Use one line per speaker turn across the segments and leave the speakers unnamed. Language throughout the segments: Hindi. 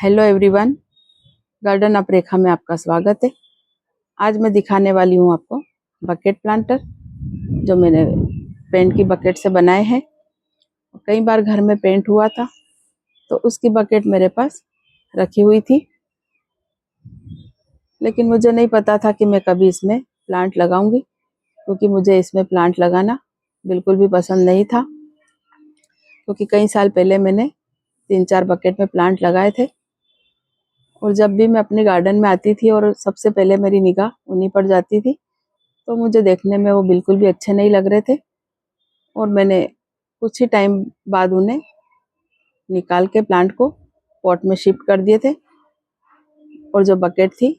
हेलो एवरीवन, गार्डन ऑफ रेखा में आपका स्वागत है। आज मैं दिखाने वाली हूँ आपको बकेट प्लांटर जो मैंने पेंट की बकेट से बनाए हैं। कई बार घर में पेंट हुआ था तो उसकी बकेट मेरे पास रखी हुई थी, लेकिन मुझे नहीं पता था कि मैं कभी इसमें प्लांट लगाऊंगी, क्योंकि मुझे इसमें प्लांट लगाना बिल्कुल भी पसंद नहीं था। क्योंकि कई साल पहले मैंने 3-4 बकेट में प्लांट लगाए थे और जब भी मैं अपने गार्डन में आती थी और सबसे पहले मेरी निगाह उन्हीं पर जाती थी, तो मुझे देखने में वो बिल्कुल भी अच्छे नहीं लग रहे थे और मैंने कुछ ही टाइम बाद उन्हें निकाल के प्लांट को पॉट में शिफ्ट कर दिए थे। और जो बकेट थी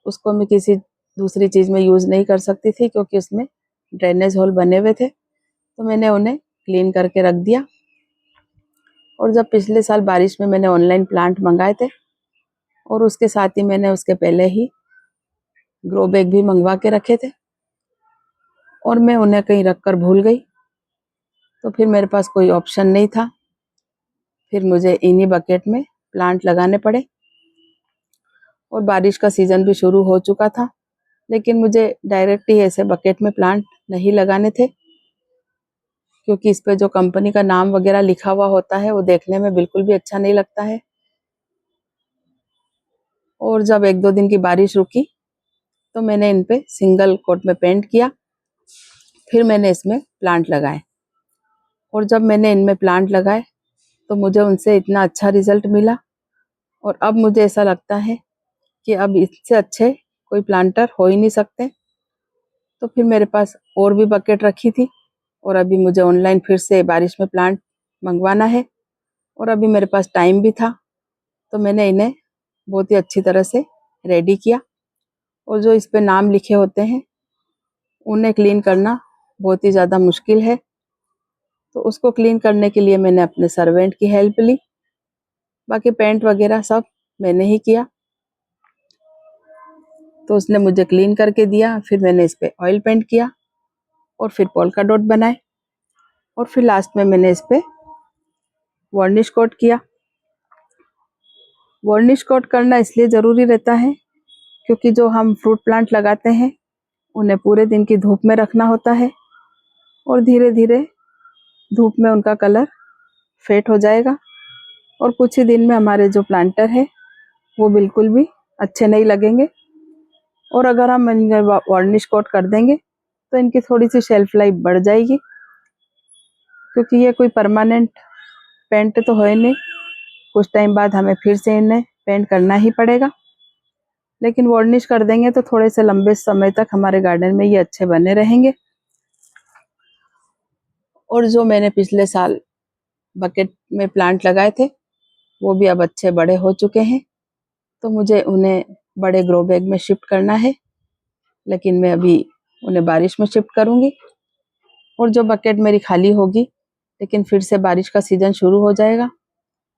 उसको मैं किसी दूसरी चीज़ में यूज़ नहीं कर सकती थी, क्योंकि उसमें ड्रेनेज होल बने हुए थे। तो मैंने उन्हें क्लीन करके रख दिया। और जब पिछले साल बारिश में मैंने ऑनलाइन प्लांट मंगाए थे और उसके साथ ही मैंने उसके पहले ही ग्रो बैग भी मंगवा के रखे थे और मैं उन्हें कहीं रख कर भूल गई, तो फिर मेरे पास कोई ऑप्शन नहीं था। फिर मुझे इन्हीं बकेट में प्लांट लगाने पड़े और बारिश का सीज़न भी शुरू हो चुका था, लेकिन मुझे डायरेक्ट ही ऐसे बकेट में प्लांट नहीं लगाने थे, क्योंकि इस पे जो कंपनी का नाम वगैरह लिखा हुआ होता है वो देखने में बिल्कुल भी अच्छा नहीं लगता है। और जब 1-2 दिन की बारिश रुकी तो मैंने इन पे सिंगल कोट में पेंट किया, फिर मैंने इसमें प्लांट लगाए। और जब मैंने इनमें प्लांट लगाए तो मुझे उनसे इतना अच्छा रिजल्ट मिला और अब मुझे ऐसा लगता है कि अब इससे अच्छे कोई प्लांटर हो ही नहीं सकते। तो फिर मेरे पास और भी बकेट रखी थी और अभी मुझे ऑनलाइन फिर से बारिश में प्लांट मंगवाना है और अभी मेरे पास टाइम भी था, तो मैंने इन्हें बहुत ही अच्छी तरह से रेडी किया। और जो इस पे नाम लिखे होते हैं उन्हें क्लीन करना बहुत ही ज़्यादा मुश्किल है, तो उसको क्लीन करने के लिए मैंने अपने सर्वेंट की हेल्प ली। बाकी पेंट वगैरह सब मैंने ही किया, तो उसने मुझे क्लीन करके दिया। फिर मैंने इस पे ऑयल पेंट किया और फिर पोल्का डॉट बनाए और फिर लास्ट में मैंने इस पे वार्निश कोट किया। वार्निश कोट करना इसलिए ज़रूरी रहता है क्योंकि जो हम फ्रूट प्लांट लगाते हैं उन्हें पूरे दिन की धूप में रखना होता है और धीरे धीरे धूप में उनका कलर फेड हो जाएगा और कुछ ही दिन में हमारे जो प्लांटर है वो बिल्कुल भी अच्छे नहीं लगेंगे। और अगर हम इन्हें वार्निश कोट कर देंगे तो इनकी थोड़ी सी शेल्फ लाइफ बढ़ जाएगी, क्योंकि ये कोई परमानेंट पेंट तो है नहीं। कुछ टाइम बाद हमें फिर से इन्हें पेंट करना ही पड़ेगा, लेकिन वार्निश कर देंगे तो थोड़े से लंबे समय तक हमारे गार्डन में ये अच्छे बने रहेंगे। और जो मैंने पिछले साल बकेट में प्लांट लगाए थे वो भी अब अच्छे बड़े हो चुके हैं, तो मुझे उन्हें बड़े ग्रो बैग में शिफ्ट करना है, लेकिन मैं अभी उन्हें बारिश में शिफ्ट करूँगी। और जो बकेट मेरी खाली होगी, लेकिन फिर से बारिश का सीज़न शुरू हो जाएगा,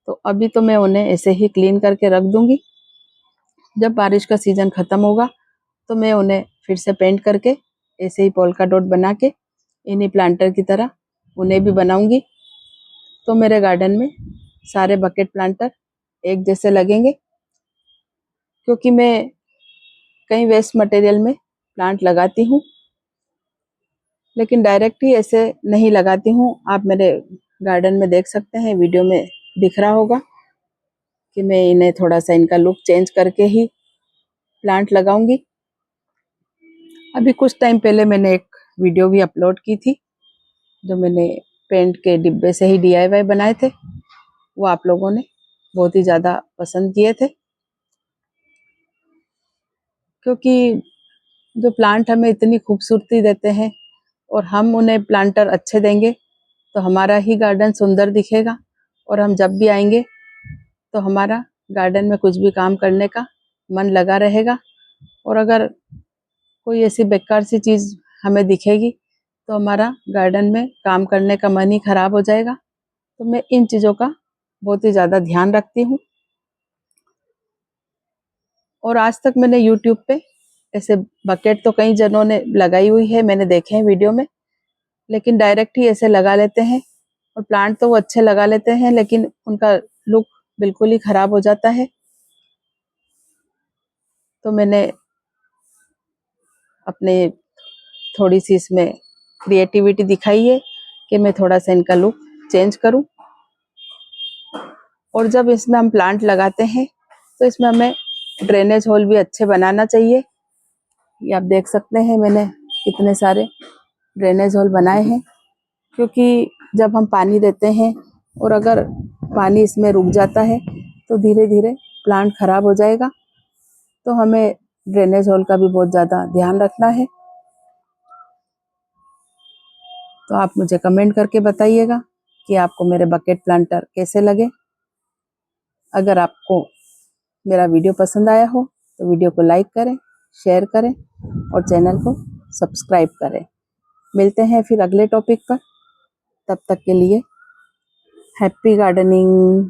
तो अभी तो मैं उन्हें ऐसे ही क्लीन करके रख दूँगी। जब बारिश का सीज़न ख़त्म होगा तो मैं उन्हें फिर से पेंट करके ऐसे ही पोल्का डॉट बना के इन्हीं प्लांटर की तरह उन्हें भी बनाऊँगी। तो मेरे गार्डन में सारे बकेट प्लांटर एक जैसे लगेंगे, क्योंकि मैं कई वेस्ट मटेरियल में प्लांट लगाती हूँ, लेकिन डायरेक्ट ही ऐसे नहीं लगाती हूँ। आप मेरे गार्डन में देख सकते हैं, वीडियो में दिख रहा होगा कि मैं इन्हें थोड़ा सा इनका लुक चेंज करके ही प्लांट लगाऊंगी। अभी कुछ टाइम पहले मैंने एक वीडियो भी अपलोड की थी जो मैंने पेंट के डिब्बे से ही DIY बनाए थे। वो आप लोगों ने बहुत ही ज़्यादा पसंद किए थे, क्योंकि जो प्लांट हमें इतनी खूबसूरती देते हैं और हम उन्हें प्लांटर अच्छे देंगे तो हमारा ही गार्डन सुंदर दिखेगा और हम जब भी आएंगे तो हमारा गार्डन में कुछ भी काम करने का मन लगा रहेगा। और अगर कोई ऐसी बेकार सी चीज़ हमें दिखेगी तो हमारा गार्डन में काम करने का मन ही खराब हो जाएगा। तो मैं इन चीज़ों का बहुत ही ज़्यादा ध्यान रखती हूँ। और आज तक मैंने YouTube पे ऐसे बकेट तो कई जनों ने लगाई हुई है, मैंने देखे हैं वीडियो में, लेकिन डायरेक्ट ही ऐसे लगा लेते हैं और प्लांट तो वो अच्छे लगा लेते हैं, लेकिन उनका लुक बिल्कुल ही खराब हो जाता है। तो मैंने अपने थोड़ी सी इसमें क्रिएटिविटी दिखाई है कि मैं थोड़ा सा इनका लुक चेंज करूं। और जब इसमें हम प्लांट लगाते हैं तो इसमें हमें ड्रेनेज होल भी अच्छे बनाना चाहिए। ये आप देख सकते हैं मैंने कितने सारे ड्रेनेज होल बनाए हैं, क्योंकि जब हम पानी देते हैं और अगर पानी इसमें रुक जाता है तो धीरे धीरे प्लांट खराब हो जाएगा। तो हमें ड्रेनेज होल का भी बहुत ज़्यादा ध्यान रखना है। तो आप मुझे कमेंट करके बताइएगा कि आपको मेरे बकेट प्लांटर कैसे लगे। अगर आपको मेरा वीडियो पसंद आया हो तो वीडियो को लाइक करें, शेयर करें और चैनल को सब्सक्राइब करें। मिलते हैं फिर अगले टॉपिक पर। तब तक के लिए हैप्पी गार्डनिंग।